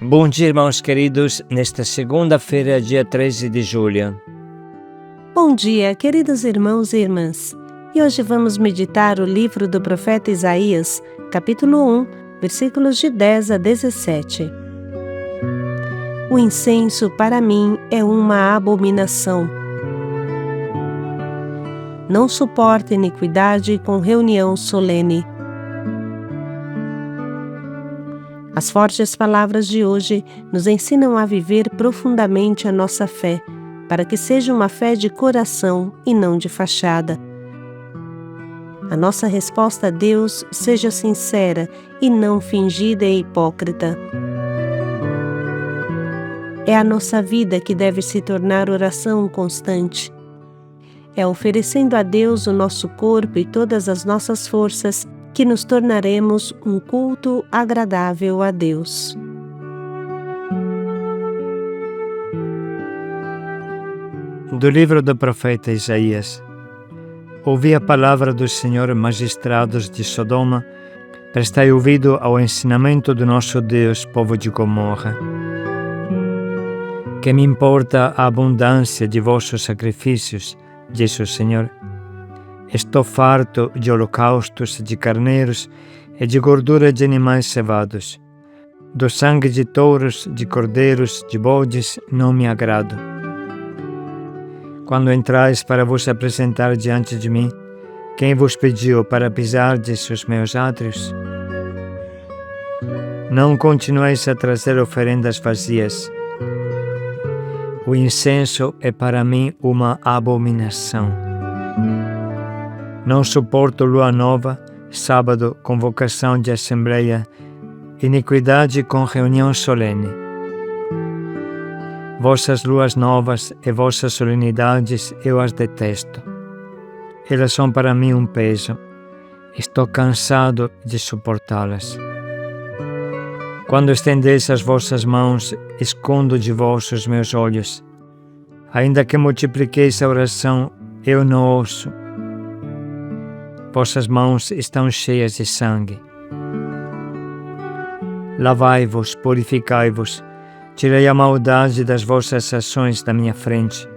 Bom dia, irmãos queridos, nesta segunda-feira, dia 13 de julho. Bom dia, queridos irmãos e irmãs. E hoje vamos meditar o livro do profeta Isaías, capítulo 1, versículos de 10 a 17. O incenso para mim é uma abominação. Não suporto iniquidade com reunião solene. As fortes palavras de hoje nos ensinam a viver profundamente a nossa fé, para que seja uma fé de coração e não de fachada. A nossa resposta a Deus seja sincera e não fingida e hipócrita. É a nossa vida que deve se tornar oração constante. É oferecendo a Deus o nosso corpo e todas as nossas forças que nos tornaremos um culto agradável a Deus. Do livro do profeta Isaías. Ouvi a palavra do Senhor, magistrados de Sodoma, prestai ouvido ao ensinamento do nosso Deus, povo de Gomorra. Que me importa a abundância de vossos sacrifícios, diz o Senhor. Estou farto de holocaustos de carneiros e de gordura de animais cevados. Do sangue de touros, de cordeiros, de bodes, não me agrado. Quando entrais para vos apresentar diante de mim, quem vos pediu para pisardes os meus átrios? Não continueis a trazer oferendas vazias. O incenso é para mim uma abominação. Não suporto lua nova, sábado, convocação de assembleia, iniquidade com reunião solene. Vossas luas novas e vossas solenidades eu as detesto. Elas são para mim um peso. Estou cansado de suportá-las. Quando estendeis as vossas mãos, escondo de vós os meus olhos. Ainda que multipliqueis a oração, eu não ouço. Vossas mãos estão cheias de sangue. Lavai-vos, purificai-vos, tirei a maldade das vossas ações da minha frente.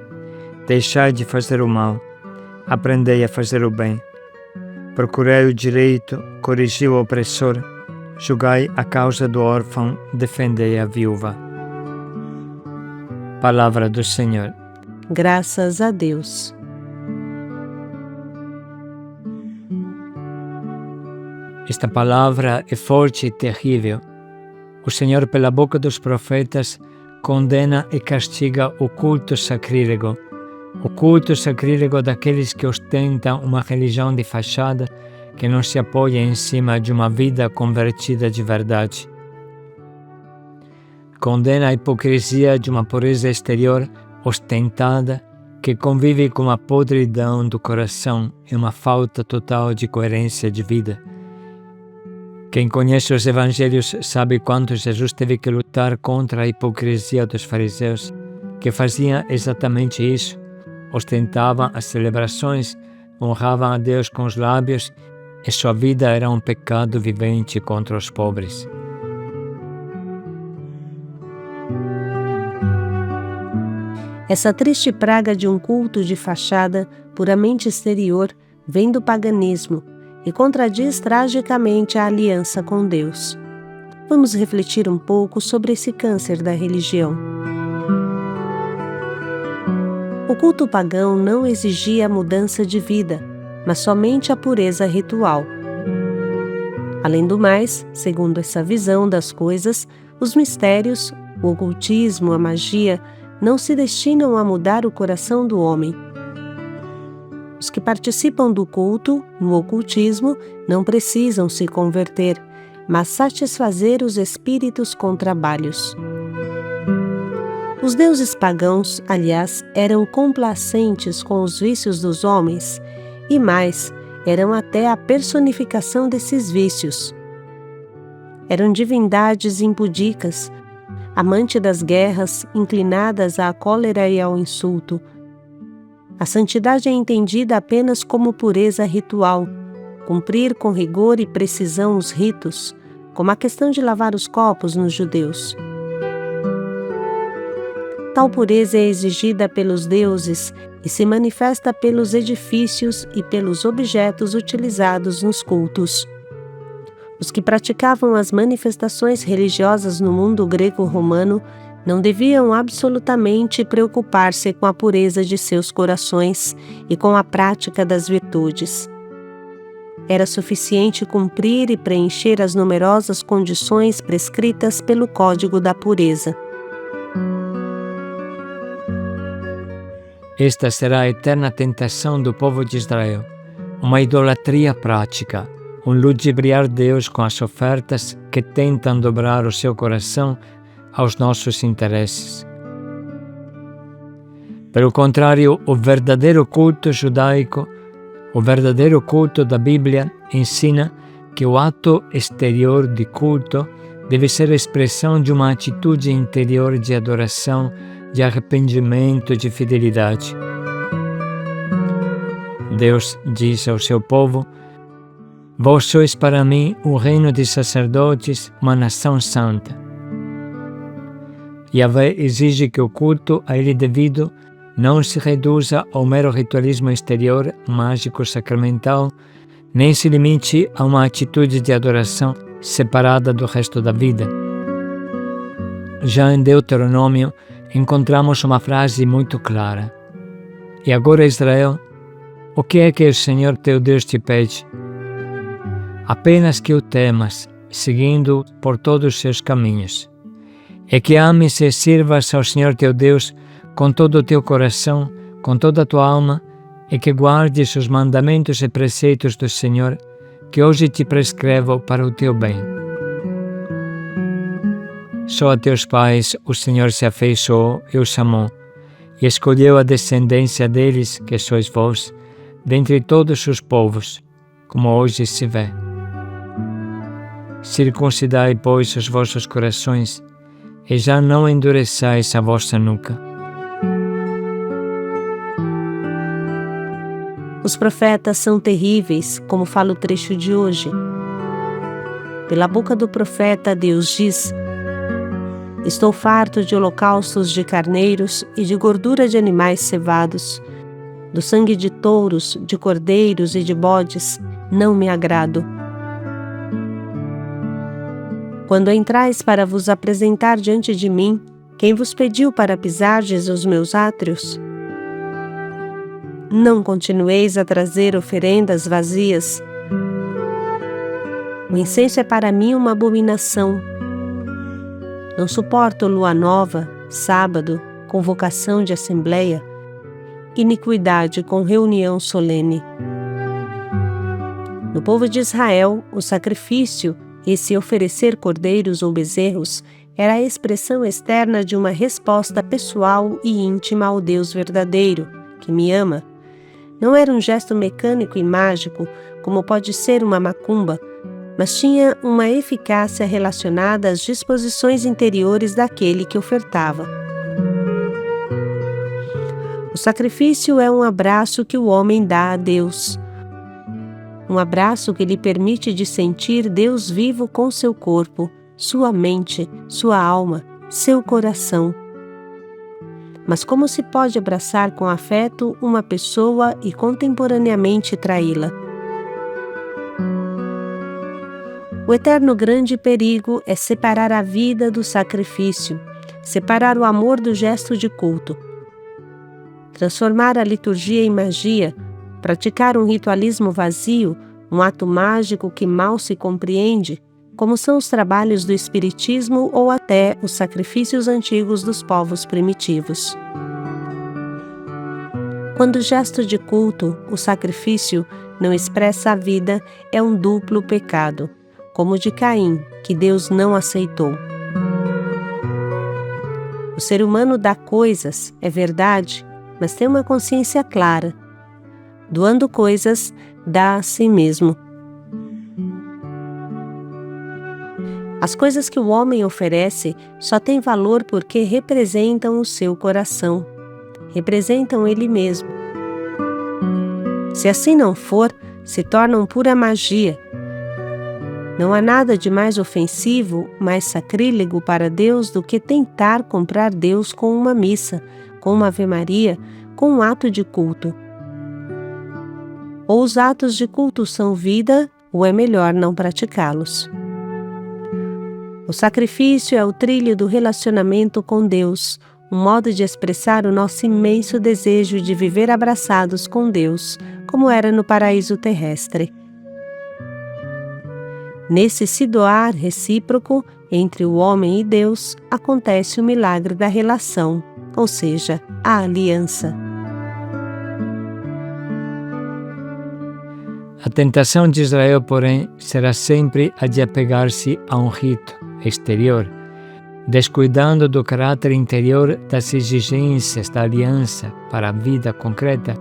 Deixai de fazer o mal, aprendei a fazer o bem. Procurei o direito, corrigi o opressor, julgai a causa do órfão, defendei a viúva. Palavra do Senhor. Graças a Deus. Esta palavra é forte e terrível. O Senhor, pela boca dos profetas, condena e castiga o culto sacrílego daqueles que ostentam uma religião de fachada que não se apoia em cima de uma vida convertida de verdade. Condena a hipocrisia de uma pureza exterior ostentada que convive com a podridão do coração e uma falta total de coerência de vida. Quem conhece os evangelhos sabe quanto Jesus teve que lutar contra a hipocrisia dos fariseus, que faziam exatamente isso. Ostentavam as celebrações, honravam a Deus com os lábios e sua vida era um pecado vivente contra os pobres. Essa triste praga de um culto de fachada puramente exterior vem do paganismo e contradiz tragicamente a aliança com Deus. Vamos refletir um pouco sobre esse câncer da religião. O culto pagão não exigia a mudança de vida, mas somente a pureza ritual. Além do mais, segundo essa visão das coisas, os mistérios, o ocultismo, a magia, não se destinam a mudar o coração do homem. Os que participam do culto, no ocultismo, não precisam se converter, mas satisfazer os espíritos com trabalhos. Os deuses pagãos, aliás, eram complacentes com os vícios dos homens, e mais, eram até a personificação desses vícios. Eram divindades impudicas, amante das guerras, inclinadas à cólera e ao insulto. A santidade é entendida apenas como pureza ritual, cumprir com rigor e precisão os ritos, como a questão de lavar os copos nos judeus. Tal pureza é exigida pelos deuses e se manifesta pelos edifícios e pelos objetos utilizados nos cultos. Os que praticavam as manifestações religiosas no mundo greco-romano não deviam absolutamente preocupar-se com a pureza de seus corações e com a prática das virtudes. Era suficiente cumprir e preencher as numerosas condições prescritas pelo Código da Pureza. Esta será a eterna tentação do povo de Israel, uma idolatria prática, um ludibriar Deus com as ofertas que tentam dobrar o seu coração aos nossos interesses. Pelo contrário, o verdadeiro culto judaico, o verdadeiro culto da Bíblia, ensina que o ato exterior de culto deve ser a expressão de uma atitude interior de adoração, de arrependimento, de fidelidade. Deus diz ao seu povo: vós sois para mim um reino de sacerdotes, uma nação santa. Yahvé exige que o culto a ele devido não se reduza ao mero ritualismo exterior, mágico, sacramental, nem se limite a uma atitude de adoração separada do resto da vida. Já em Deuteronômio, encontramos uma frase muito clara: e agora, Israel, o que é que o Senhor teu Deus te pede? Apenas que o temas, seguindo por todos os seus caminhos, e que ames e sirvas ao Senhor teu Deus com todo o teu coração, com toda a tua alma, e que guardes os mandamentos e preceitos do Senhor, que hoje te prescrevo para o teu bem. Só a teus pais o Senhor se afeiçoou e os amou, e escolheu a descendência deles, que sois vós, dentre todos os povos, como hoje se vê. Circuncidai, pois, os vossos corações, e já não endureçais a vossa nuca. Os profetas são terríveis, como fala o trecho de hoje. Pela boca do profeta, Deus diz: estou farto de holocaustos de carneiros e de gordura de animais cevados. Do sangue de touros, de cordeiros e de bodes, não me agrado. Quando entrais para vos apresentar diante de mim, quem vos pediu para pisardes os meus átrios? Não continueis a trazer oferendas vazias. O incenso é para mim uma abominação. Não suporto lua nova, sábado, convocação de assembleia, iniquidade com reunião solene. No povo de Israel, o sacrifício, esse oferecer cordeiros ou bezerros, era a expressão externa de uma resposta pessoal e íntima ao Deus verdadeiro, que me ama. Não era um gesto mecânico e mágico, como pode ser uma macumba, mas tinha uma eficácia relacionada às disposições interiores daquele que ofertava. O sacrifício é um abraço que o homem dá a Deus. Um abraço que lhe permite de sentir Deus vivo com seu corpo, sua mente, sua alma, seu coração. Mas como se pode abraçar com afeto uma pessoa e contemporaneamente traí-la? O eterno grande perigo é separar a vida do sacrifício, separar o amor do gesto de culto. Transformar a liturgia em magia, praticar um ritualismo vazio, um ato mágico que mal se compreende, como são os trabalhos do espiritismo ou até os sacrifícios antigos dos povos primitivos. Quando o gesto de culto, o sacrifício, não expressa a vida, é um duplo pecado, como o de Caim, que Deus não aceitou. O ser humano dá coisas, é verdade, mas tem uma consciência clara. Doando coisas, dá a si mesmo. As coisas que o homem oferece só têm valor porque representam o seu coração, representam ele mesmo. Se assim não for, se tornam pura magia. Não há nada de mais ofensivo, mais sacrílego para Deus do que tentar comprar Deus com uma missa, com uma Ave-Maria, com um ato de culto. Ou os atos de culto são vida, ou é melhor não praticá-los. O sacrifício é o trilho do relacionamento com Deus, um modo de expressar o nosso imenso desejo de viver abraçados com Deus, como era no paraíso terrestre. Nesse se doar recíproco entre o homem e Deus, acontece o milagre da relação, ou seja, a aliança. A tentação de Israel, porém, será sempre a de apegar-se a um rito exterior, descuidando do caráter interior das exigências da aliança para a vida concreta.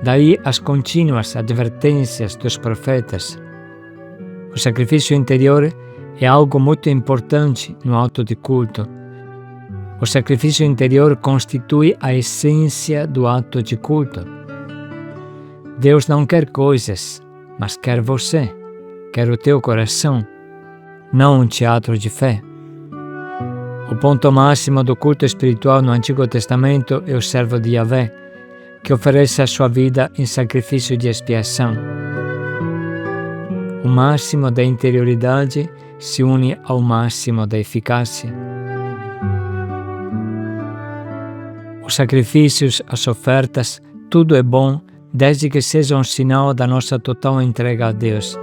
Daí as contínuas advertências dos profetas. O sacrifício interior é algo muito importante no ato de culto. O sacrifício interior constitui a essência do ato de culto. Deus não quer coisas, mas quer você, quer o teu coração, não um teatro de fé. O ponto máximo do culto espiritual no Antigo Testamento é o servo de Yahvé, que oferece a sua vida em sacrifício de expiação. O máximo da interioridade se une ao máximo da eficácia. Os sacrifícios, as ofertas, tudo é bom, desde que seja um sinal da nossa total entrega a Deus.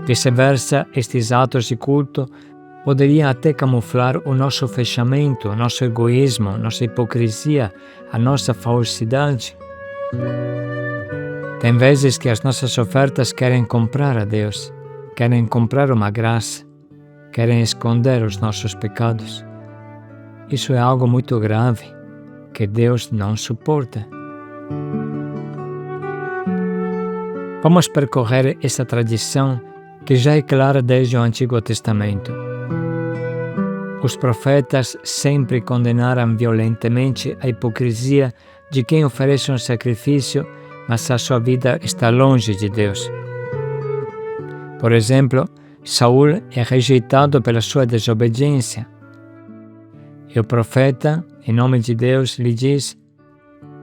Vice-versa, estes atos de culto poderiam até camuflar o nosso fechamento, o nosso egoísmo, nossa hipocrisia, a nossa falsidade. Tem vezes que as nossas ofertas querem comprar a Deus, querem comprar uma graça, querem esconder os nossos pecados. Isso é algo muito grave, que Deus não suporta. Vamos percorrer essa tradição que já é clara desde o Antigo Testamento. Os profetas sempre condenaram violentamente a hipocrisia de quem oferece um sacrifício, mas a sua vida está longe de Deus. Por exemplo, Saul é rejeitado pela sua desobediência. E o profeta, em nome de Deus, lhe diz: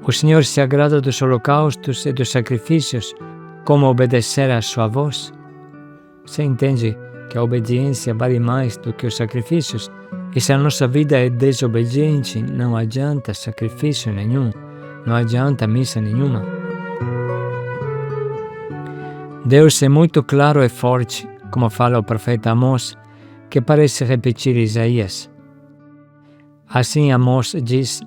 o Senhor se agrada dos holocaustos e dos sacrifícios, como obedecer à sua voz? Você entende que a obediência vale mais do que os sacrifícios? E se a nossa vida é desobediente, não adianta sacrifício nenhum, não adianta missa nenhuma. Deus é muito claro e forte, como fala o profeta Amós, que parece repetir Isaías. Assim Amós diz: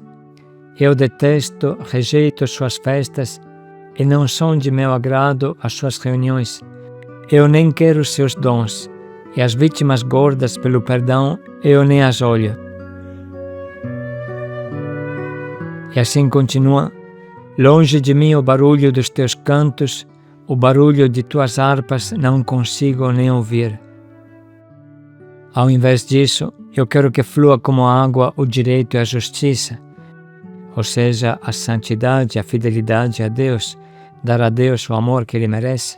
eu detesto, rejeito suas festas, e não são de meu agrado as suas reuniões. Eu nem quero seus dons, e as vítimas gordas pelo perdão eu nem as olho. E assim continua: longe de mim o barulho dos teus cantos, o barulho de tuas harpas não consigo nem ouvir. Ao invés disso, eu quero que flua como água o direito e a justiça, ou seja, a santidade, a fidelidade a Deus, dar a Deus o amor que Ele merece.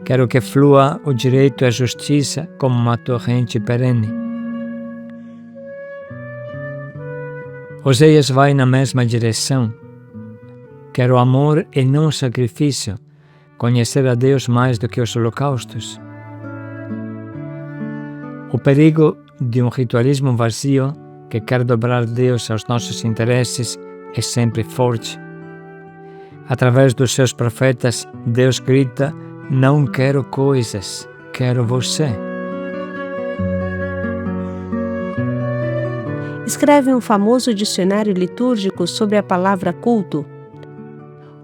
Quero que flua o direito e a justiça como uma torrente perene. Oséias vai na mesma direção. Quero amor e não sacrifício, conhecer a Deus mais do que os holocaustos. O perigo de um ritualismo vazio que quer dobrar Deus aos nossos interesses é sempre forte. Através dos seus profetas, Deus grita: não quero coisas, quero você. Escreve um famoso dicionário litúrgico sobre a palavra culto.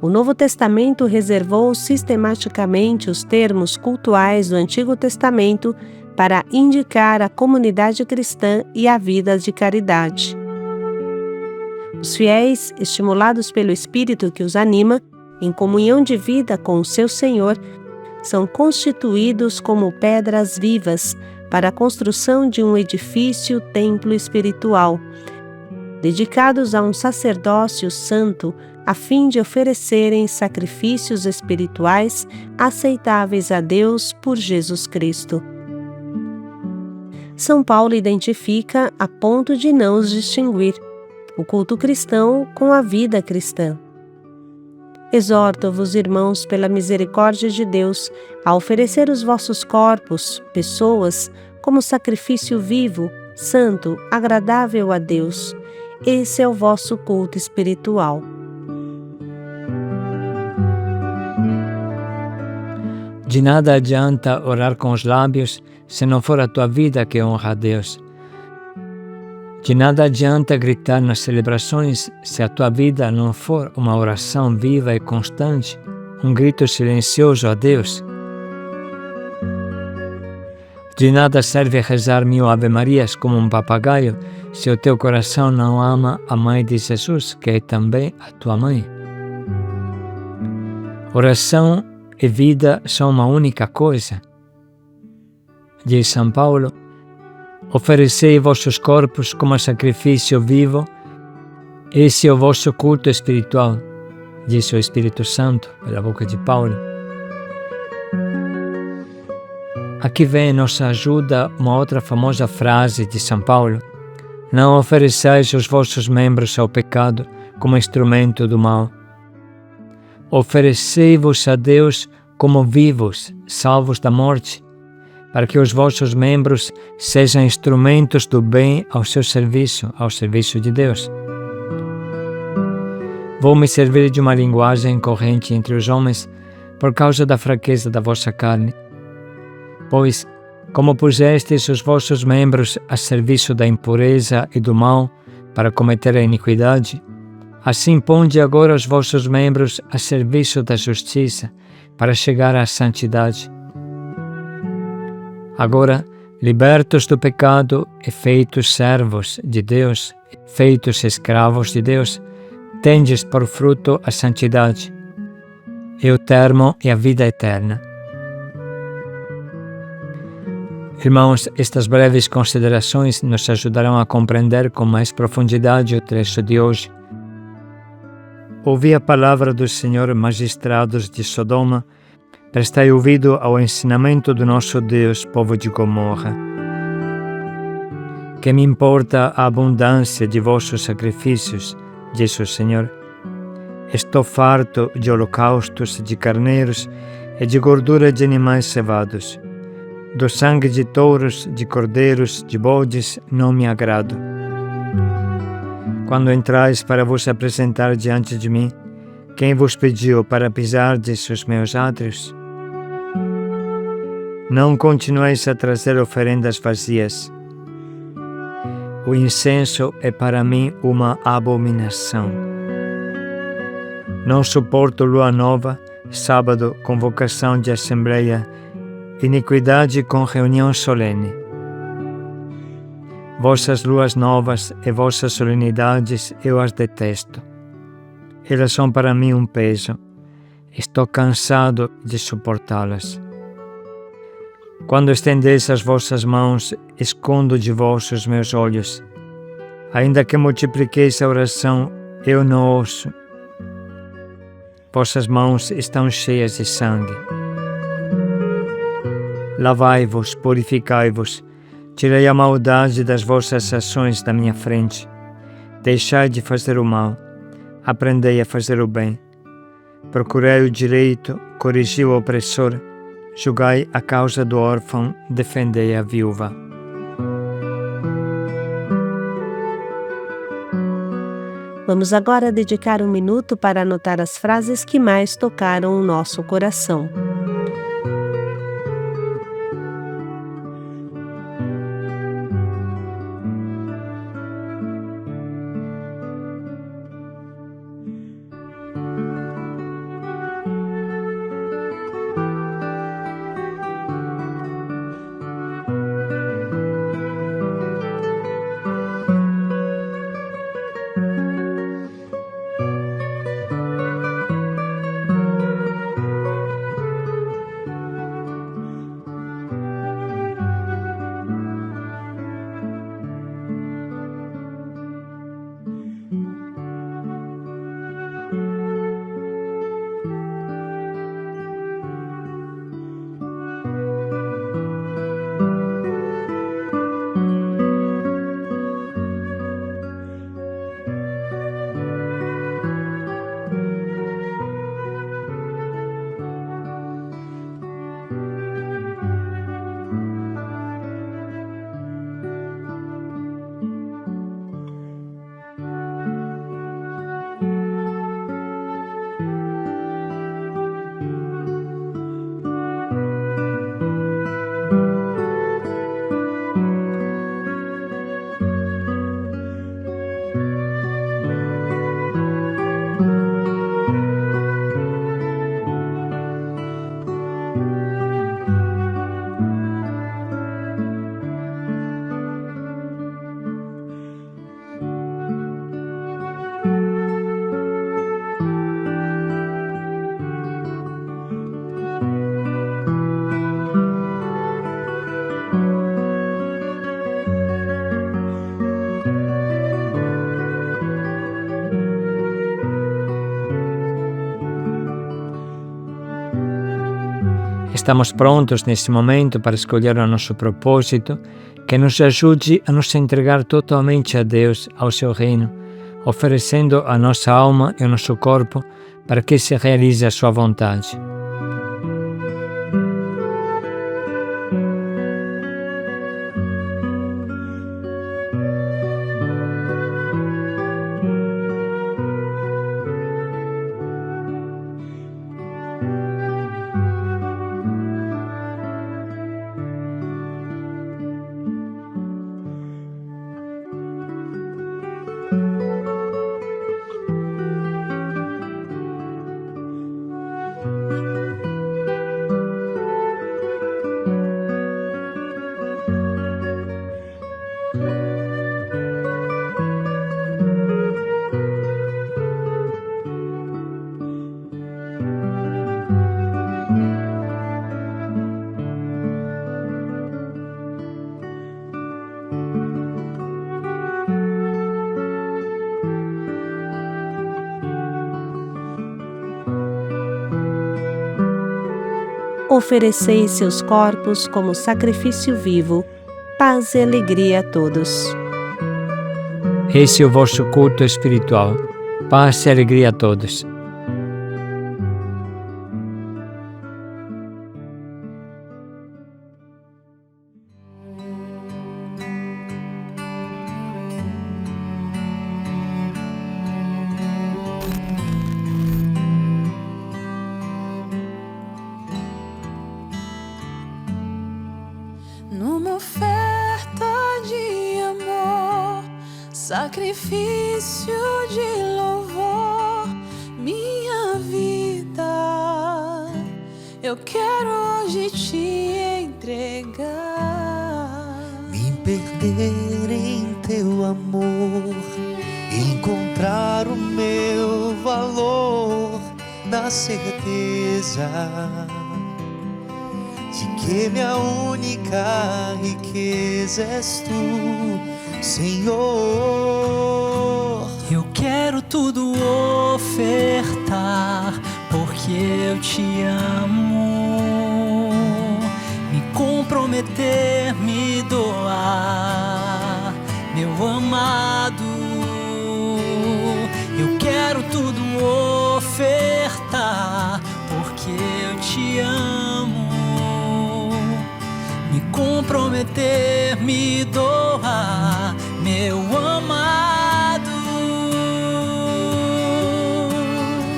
O Novo Testamento reservou sistematicamente os termos cultuais do Antigo Testamento para indicar a comunidade cristã e a vida de caridade. Os fiéis, estimulados pelo Espírito que os anima, em comunhão de vida com o seu Senhor, são constituídos como pedras vivas para a construção de um edifício templo espiritual, dedicados a um sacerdócio santo, a fim de oferecerem sacrifícios espirituais aceitáveis a Deus por Jesus Cristo. São Paulo identifica a ponto de não os distinguir o culto cristão com a vida cristã. Exorto-vos, irmãos, pela misericórdia de Deus, a oferecer os vossos corpos, pessoas, como sacrifício vivo, santo, agradável a Deus. Esse é o vosso culto espiritual. De nada adianta orar com os lábios se não for a tua vida que honra a Deus. De nada adianta gritar nas celebrações se a tua vida não for uma oração viva e constante, um grito silencioso a Deus. De nada serve rezar 1000 Ave-Marias como um papagaio se o teu coração não ama a Mãe de Jesus, que é também a tua mãe. Oração e vida são uma única coisa. Diz São Paulo: oferecei vossos corpos como sacrifício vivo, esse é o vosso culto espiritual, diz o Espírito Santo pela boca de Paulo. Aqui vem em nossa ajuda uma outra famosa frase de São Paulo: não ofereçais os vossos membros ao pecado como instrumento do mal. Oferecei-vos a Deus como vivos, salvos da morte, para que os vossos membros sejam instrumentos do bem ao serviço de Deus. Vou me servir de uma linguagem corrente entre os homens por causa da fraqueza da vossa carne. Pois, como pusestes os vossos membros a serviço da impureza e do mal para cometer a iniquidade, assim ponde agora os vossos membros a serviço da justiça para chegar à santidade. Agora, libertos do pecado e feitos servos de Deus, feitos escravos de Deus, tendes por fruto a santidade, e o termo é a vida eterna. Irmãos, estas breves considerações nos ajudarão a compreender com mais profundidade o trecho de hoje. Ouvi a palavra do Senhor, magistrados de Sodoma, prestai ouvido ao ensinamento do nosso Deus, povo de Gomorra. Que me importa a abundância de vossos sacrifícios, diz o Senhor. Estou farto de holocaustos de carneiros e de gordura de animais cevados. Do sangue de touros, de cordeiros, de bodes, não me agrado. Quando entrais para vos apresentar diante de mim, quem vos pediu para pisardes os meus átrios? Não continueis a trazer oferendas vazias. O incenso é para mim uma abominação. Não suporto lua nova, sábado, convocação de assembleia, iniquidade com reunião solene. Vossas luas novas e vossas solenidades eu as detesto. Elas são para mim um peso. Estou cansado de suportá-las. Quando estendeis as vossas mãos, escondo de vós os meus olhos. Ainda que multipliqueis a oração, eu não ouço. Vossas mãos estão cheias de sangue. Lavai-vos, purificai-vos, tirei a maldade das vossas ações da minha frente. Deixai de fazer o mal, aprendei a fazer o bem. Procurei o direito, corrigi o opressor, julgai a causa do órfão, defendei a viúva. Vamos agora dedicar um minuto para anotar as frases que mais tocaram o nosso coração. Estamos prontos nesse momento para escolher o nosso propósito, que nos ajude a nos entregar totalmente a Deus, ao seu reino, oferecendo a nossa alma e o nosso corpo para que se realize a sua vontade. Oferecei seus corpos como sacrifício vivo, paz e alegria a todos. Esse é o vosso culto espiritual. Paz e alegria a todos. Numa oferta de amor, sacrifício de louvor, minha vida, eu quero hoje te entregar. Me perder em teu amor, encontrar o meu valor na certeza de que minha única riqueza és tu, Senhor. Eu quero tudo ofertar, porque eu te amo. Me comprometer, me doar, meu amado. Eu quero tudo ofertar, porque eu te amo. Me comprometer, me doar, meu amado.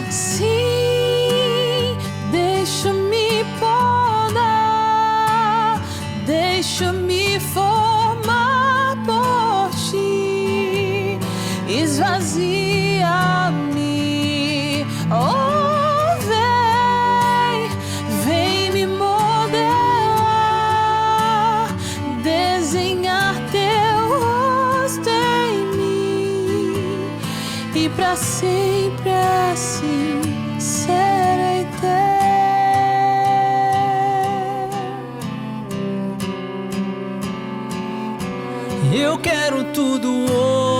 Sim, deixa-me podar, deixa-me formar por ti, esvazia-me. Oh, vem me modelar, desenhar teu rosto em mim, e pra sempre assim serei teu. Eu quero tudo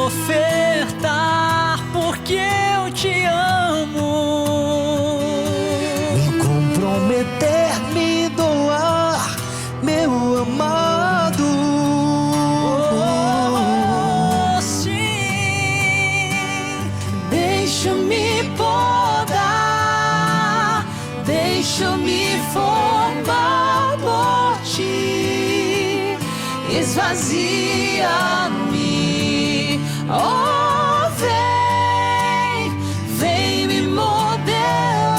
ofertar, porque eu te amo. Me comprometer, me doar, meu amado. Oh, sim. Deixa-me podar, deixa-me formar por ti, esvazia-me. Oh, vem me modelar,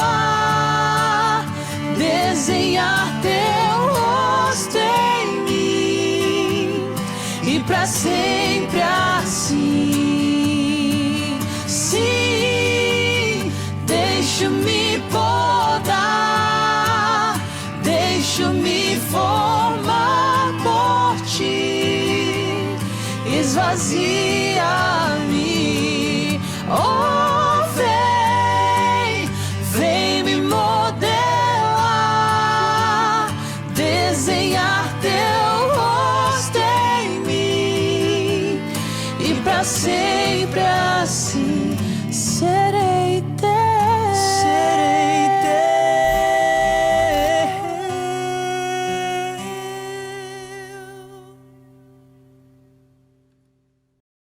desenhar teu rosto em mim, e pra sempre assim. Sim, deixa-me podar, deixa-me formar por ti, esvazia-me. Oh, vem me modelar, desenhar teu rosto em mim, e pra sempre assim.